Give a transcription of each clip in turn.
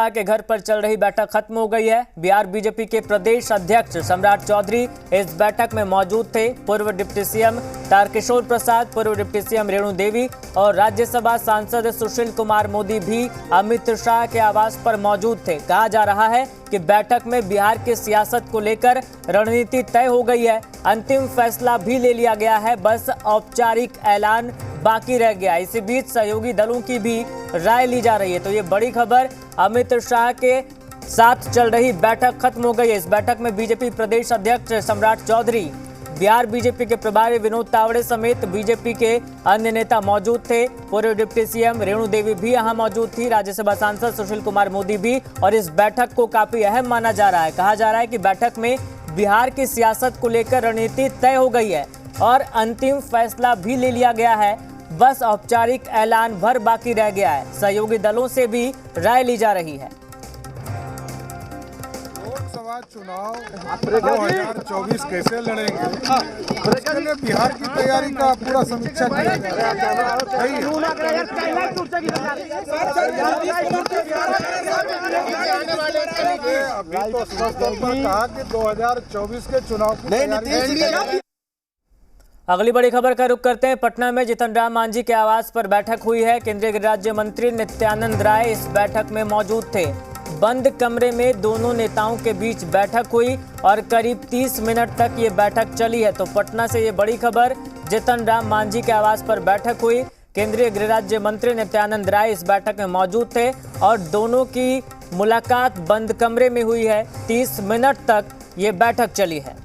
शाह के घर पर चल रही बैठक खत्म हो गई है। बिहार बीजेपी के प्रदेश अध्यक्ष सम्राट चौधरी इस बैठक में मौजूद थे। पूर्व डिप्टी सीएम तारकिशोर प्रसाद, पूर्व डिप्टी सीएम रेणु देवी और राज्यसभा सांसद सुशील कुमार मोदी भी अमित शाह के आवास पर मौजूद थे। कहा जा रहा है कि बैठक में बिहार की सियासत को लेकर रणनीति तय हो गई है। अंतिम फैसला भी ले लिया गया है, बस औपचारिक ऐलान बाकी रह गया। इसी बीच सहयोगी दलों की भी राय ली जा रही है। तो ये बड़ी खबर, अमित शाह के साथ चल रही बैठक खत्म हो गई है। इस बैठक में बीजेपी प्रदेश अध्यक्ष सम्राट चौधरी, बिहार बीजेपी के प्रभारी विनोद तावड़े समेत बीजेपी के अन्य नेता मौजूद थे। पूर्व डिप्टी सीएम रेणु देवी भी यहां मौजूद थी, राज्यसभा सांसद सुशील कुमार मोदी भी। और इस बैठक को काफी अहम माना जा रहा है। कहा जा रहा है कि बैठक में बिहार की सियासत को लेकर रणनीति तय हो गई है और अंतिम फैसला भी ले लिया गया है, बस औपचारिक ऐलान भर बाकी रह गया है। सहयोगी दलों से भी राय ली जा रही है। लोकसभा चुनाव 2024 कैसे लड़ेंगे, उसके लिए बिहार की तैयारी का पूरा समीक्षा किया जा रहा है। अभी तो स्पष्ट तौर पर कहा कि 2024 के चुनाव की तैयारी। अगली बड़ी खबर का रुख करते हैं। पटना में जीतन राम मांझी के आवास पर बैठक हुई है। केंद्रीय गृह राज्य मंत्री नित्यानंद राय इस बैठक में मौजूद थे। बंद कमरे में दोनों नेताओं के बीच बैठक हुई और करीब 30 मिनट तक ये बैठक चली है। तो पटना से ये बड़ी खबर, जीतन राम मांझी के आवास पर बैठक हुई। केंद्रीय गृह राज्य मंत्री नित्यानंद राय इस बैठक में मौजूद थे और दोनों की मुलाकात बंद कमरे में हुई है। 30 मिनट तक ये बैठक चली है।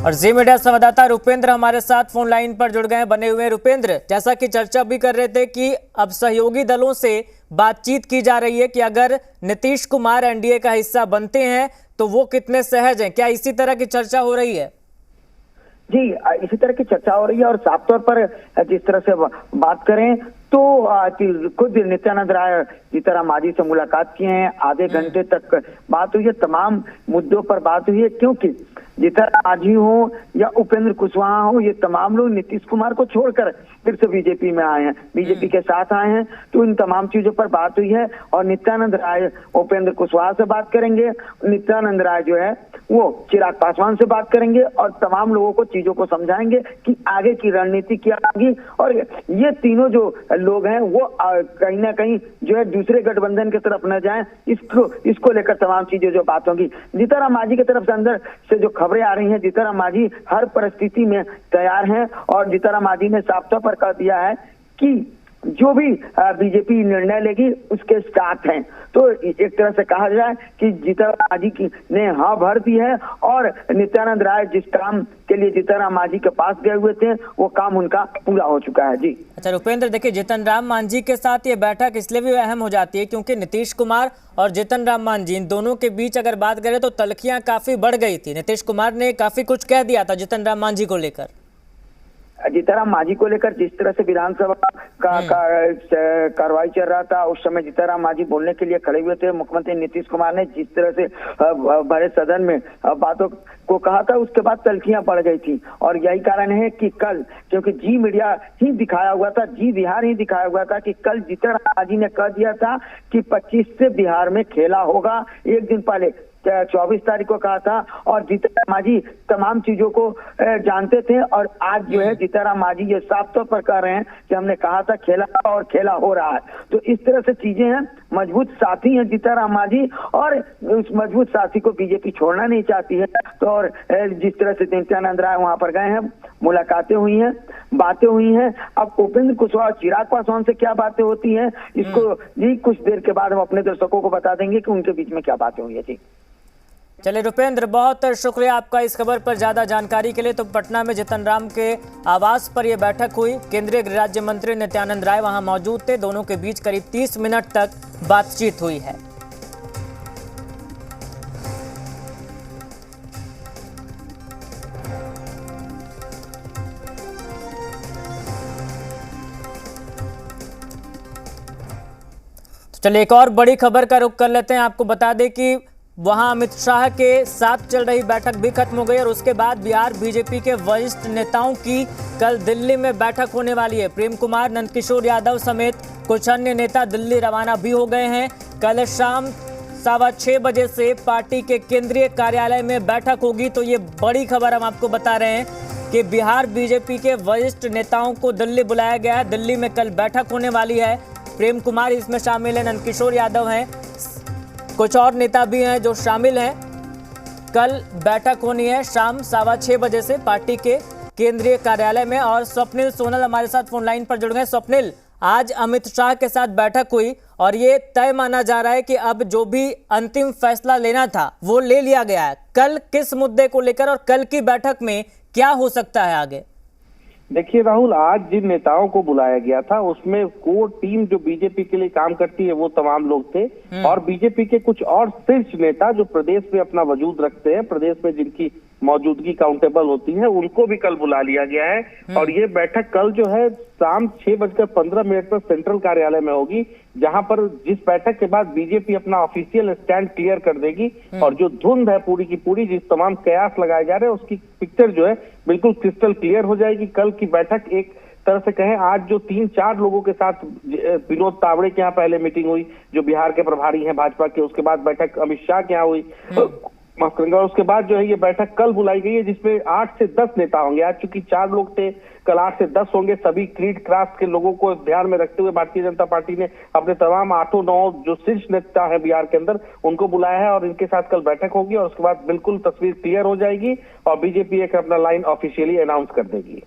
और जी मीडिया संवाददाता रुपेंद्र हमारे साथ फोन लाइन पर जुड़ गए, बने हुए हैं। रुपेंद्र, जैसा कि चर्चा भी कर रहे थे कि अब सहयोगी दलों से बातचीत की जा रही है कि अगर नीतीश कुमार एनडीए का हिस्सा बनते हैं तो वो कितने सहज हैं, क्या इसी तरह की चर्चा हो रही है? जी, इसी तरह की चर्चा हो रही है और साफ तौर पर जिस तरह से बात करें तो खुद नित्यानंद राय जीतन मांझी से मुलाकात किए हैं। आधे घंटे तक बात हुई है, तमाम मुद्दों पर बात हुई है, क्योंकि जीतन मांझी हो या उपेंद्र कुशवाहा हो, ये तमाम लोग नीतीश कुमार को छोड़कर फिर से बीजेपी में आए हैं, बीजेपी के साथ आए हैं। तो इन तमाम चीजों पर बात हुई है और नित्यानंद राय उपेंद्र कुशवाहा से बात करेंगे, नित्यानंद राय जो है वो चिराग पासवान से बात करेंगे और तमाम लोगों को चीजों को समझाएंगे कि आगे की रणनीति क्या होगी। और ये तीनों जो लोग हैं वो कहीं ना कहीं जो है दूसरे गठबंधन की तरफ न जाएं, इसको लेकर तमाम चीजें जो बात होगी। जीतन राम मांझी की तरफ से अंदर से जो खबरें आ रही हैं, जीतन राम मांझी हर परिस्थिति में तैयार हैं और जीतन राम मांझी ने साफ तौर पर कह दिया है कि जो भी बीजेपी निर्णय लेगी उसके साथ हैं। तो एक तरह से कहा जाए कि जीतन राम मांझी ने हाँ भर दी है और नित्यानंद राय जिस काम के लिए जीतन राम मांझी के पास गए हुए थे वो काम उनका पूरा हो चुका है। जी अच्छा रुपेंद्र, देखिए जीतन राम मांझी के साथ ये बैठक इसलिए भी अहम हो जाती है क्योंकि नीतीश कुमार और जीतन राम मांझी इन दोनों के बीच अगर बात करें तो तल्खियां काफी बढ़ गई थी। नीतीश कुमार ने काफी कुछ कह दिया था जीतन राम मांझी को लेकर। जीतन राम मांझी को लेकर जिस तरह से विधानसभा का कार्रवाई चल रहा था, उस समय जीतन राम मांझी बोलने के लिए खड़े हुए थे। मुख्यमंत्री नीतीश कुमार ने जिस तरह से बड़े सदन में बातों को कहा था, उसके बाद तल्खियां बढ़ गई थी। और यही कारण है कि कल, क्योंकि जी मीडिया ही दिखाया हुआ था, जी बिहार ही दिखाया हुआ था कि कल जीतन राम मांझी ने कह दिया था कि 25 से बिहार में खेला होगा। एक दिन पहले 24 तारीख को कहा था और जीतन राम मांझी तमाम चीजों को जानते थे और आज जो है जीतन राम मांझी ये साफ तौर पर कह रहे हैं कि हमने कहा था खेला और खेला हो रहा है। तो इस तरह से चीजें हैं, मजबूत साथी हैं जीतन राम मांझी और उस मजबूत साथी को बीजेपी छोड़ना नहीं चाहती है। तो और जिस तरह से नित्यानंद राय वहां पर गए हैं, मुलाकातें हुई हैं, बातें हुई हैं। अब उपेंद्र कुशवाहा और चिराग पासवान से क्या बातें होती हैं, इसको जी कुछ देर के बाद हम अपने दर्शकों को बता देंगे कि उनके बीच में क्या बातें हुई है। जी चलिए रुपेंद्र, बहुत शुक्रिया आपका इस खबर पर ज्यादा जानकारी के लिए। तो पटना में जीतन राम के आवास पर यह बैठक हुई। केंद्रीय गृह राज्य मंत्री नित्यानंद राय वहां मौजूद थे। दोनों के बीच करीब 30 मिनट तक बातचीत हुई है। चलिए एक और बड़ी खबर का रुख कर लेते हैं। आपको बता दें कि वहां अमित शाह के साथ चल रही बैठक भी खत्म हो गई और उसके बाद बिहार बीजेपी के वरिष्ठ नेताओं की कल दिल्ली में बैठक होने वाली है। प्रेम कुमार, नंदकिशोर यादव समेत कुछ अन्य नेता दिल्ली रवाना भी हो गए हैं। कल शाम 6:15 बजे से पार्टी के केंद्रीय कार्यालय में बैठक होगी। तो ये बड़ी खबर हम आपको बता रहे हैं कि बिहार बीजेपी के वरिष्ठ नेताओं को दिल्ली बुलाया गया है। दिल्ली में कल बैठक होने वाली है। प्रेम कुमार इसमें शामिल है, नंदकिशोर यादव हैं, कुछ और नेता भी हैं जो शामिल हैं। कल बैठक होनी है शाम 6:15 बजे से पार्टी के केंद्रीय कार्यालय में। और स्वप्निल सोनल हमारे साथ फोन लाइन पर जुड़ गए। स्वप्निल, आज अमित शाह के साथ बैठक हुई और ये तय माना जा रहा है कि अब जो भी अंतिम फैसला लेना था वो ले लिया गया है। कल किस मुद्दे को लेकर और कल की बैठक में क्या हो सकता है आगे? देखिए राहुल, आज जिन नेताओं को बुलाया गया था उसमें कोर टीम जो बीजेपी के लिए काम करती है वो तमाम लोग थे और बीजेपी के कुछ और शीर्ष नेता जो प्रदेश में अपना वजूद रखते हैं, प्रदेश में जिनकी मौजूदगी काउंटेबल होती है, उनको भी कल बुला लिया गया है। और ये बैठक कल जो है शाम 6:15 पर सेंट्रल कार्यालय में होगी, जहां पर जिस बैठक के बाद बीजेपी अपना ऑफिशियल स्टैंड क्लियर कर देगी और जो धुंध है पूरी की पूरी, जिस तमाम कयास लगाए जा रहे हैं उसकी पिक्चर जो है बिल्कुल क्रिस्टल क्लियर हो जाएगी। कल की बैठक एक तरह से कहें, आज जो 3-4 लोगों के साथ विनोद तावड़े के यहाँ पहले मीटिंग हुई जो बिहार के प्रभारी हैं भाजपा के, उसके बाद बैठक अमित शाह के यहाँ हुई, माफ करेंगे, और उसके बाद जो है ये बैठक कल बुलाई गई है जिसमें 8 से 10 नेता होंगे। आज चूंकि 4 लोग थे, कल 8 से 10 होंगे। सभी क्रीड क्रास्ट के लोगों को ध्यान में रखते हुए भारतीय जनता पार्टी ने अपने तमाम 8-9 जो शीर्ष नेता है बिहार के अंदर उनको बुलाया है और इनके साथ कल बैठक होगी और उसके बाद बिल्कुल तस्वीर क्लियर हो जाएगी और बीजेपी एक अपना लाइन ऑफिशियली अनाउंस कर देगी।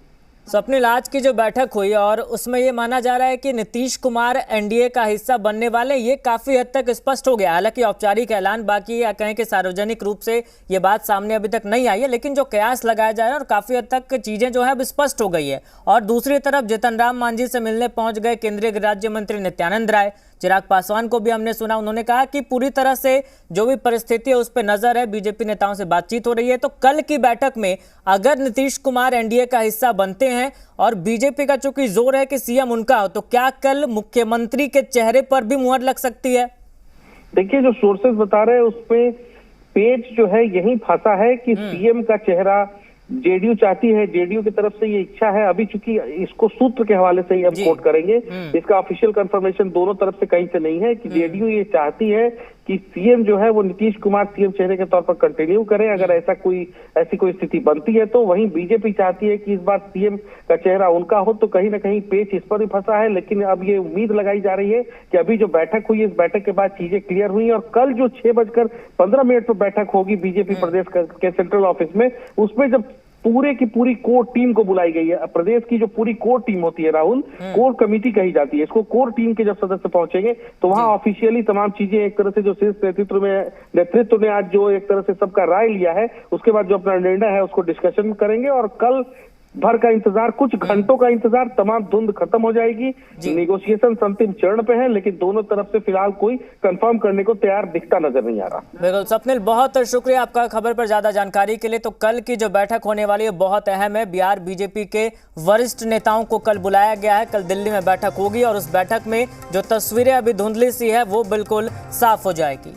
स्वप्निल, आज की जो बैठक हुई और उसमें ये माना जा रहा है कि नीतीश कुमार एनडीए का हिस्सा बनने वाले, ये काफी हद तक स्पष्ट हो गया। हालांकि औपचारिक ऐलान बाकी, या कहें कि सार्वजनिक रूप से ये बात सामने अभी तक नहीं आई है, लेकिन जो कयास लगाया जा रहा है और काफी हद तक चीजें जो है अब स्पष्ट हो गई है। और दूसरी तरफ जीतन राम मांझी से मिलने पहुंच गए केंद्रीय गृह राज्य मंत्री नित्यानंद राय। चिराग पासवान को भी हमने सुना, उन्होंने कहा कि पूरी तरह से जो भी परिस्थिति है उस पर नजर है, बीजेपी नेताओं से बातचीत हो रही है। तो कल की बैठक में अगर नीतीश कुमार एनडीए का हिस्सा बनते हैं और बीजेपी का चूंकि जोर है कि सीएम उनका हो, तो क्या कल मुख्यमंत्री के चेहरे पर भी मुहर लग सकती है? देखिए, जो सोर्सेज बता रहे हैं उसमें पेच जो है यही फंसा है कि सीएम का चेहरा जेडीयू चाहती है, जेडीयू की तरफ से ये इच्छा है। अभी चूंकि इसको सूत्र के हवाले से ही हम कोट करेंगे, इसका ऑफिशियल कंफर्मेशन दोनों तरफ से कहीं से नहीं है कि जेडीयू ये चाहती है कि सीएम जो है वो नीतीश कुमार सीएम चेहरे के तौर पर कंटिन्यू करें अगर ऐसी कोई स्थिति बनती है तो। वहीं बीजेपी चाहती है कि इस बार सीएम का चेहरा उनका हो, तो कहीं ना कहीं पेच इस पर भी फंसा है। लेकिन अब ये उम्मीद लगाई जा रही है कि अभी जो बैठक हुई, इस बैठक के बाद चीजें क्लियर हुई और कल जो 6:15 पर बैठक होगी बीजेपी प्रदेश के सेंट्रल ऑफिस में, उसमें जब पूरे की पूरी कोर टीम को बुलाई गई है। प्रदेश की जो पूरी कोर टीम होती है राहुल, कोर कमेटी कही जाती है इसको, कोर टीम के जब सदस्य पहुंचेंगे तो वहां ऑफिशियली तमाम चीजें एक तरह से जो शीर्ष नेतृत्व ने आज जो एक तरह से सबका राय लिया है, उसके बाद जो अपना निर्णय है उसको डिस्कशन करेंगे और कल भर का इंतजार, कुछ घंटों का इंतजार, तमाम धुंध खत्म हो जाएगी। नेगोशिएशन अंतिम चरण पे है, लेकिन दोनों तरफ से फिलहाल कोई कंफर्म करने को तैयार दिखता नजर नहीं आ रहा। बिल्कुल स्वप्निल, बहुत शुक्रिया आपका खबर पर ज्यादा जानकारी के लिए। तो कल की जो बैठक होने वाली है बहुत अहम है। बिहार बीजेपी के वरिष्ठ नेताओं को कल बुलाया गया है, कल दिल्ली में बैठक होगी और उस बैठक में जो तस्वीरें अभी धुंधली सी है वो बिल्कुल साफ हो जाएगी।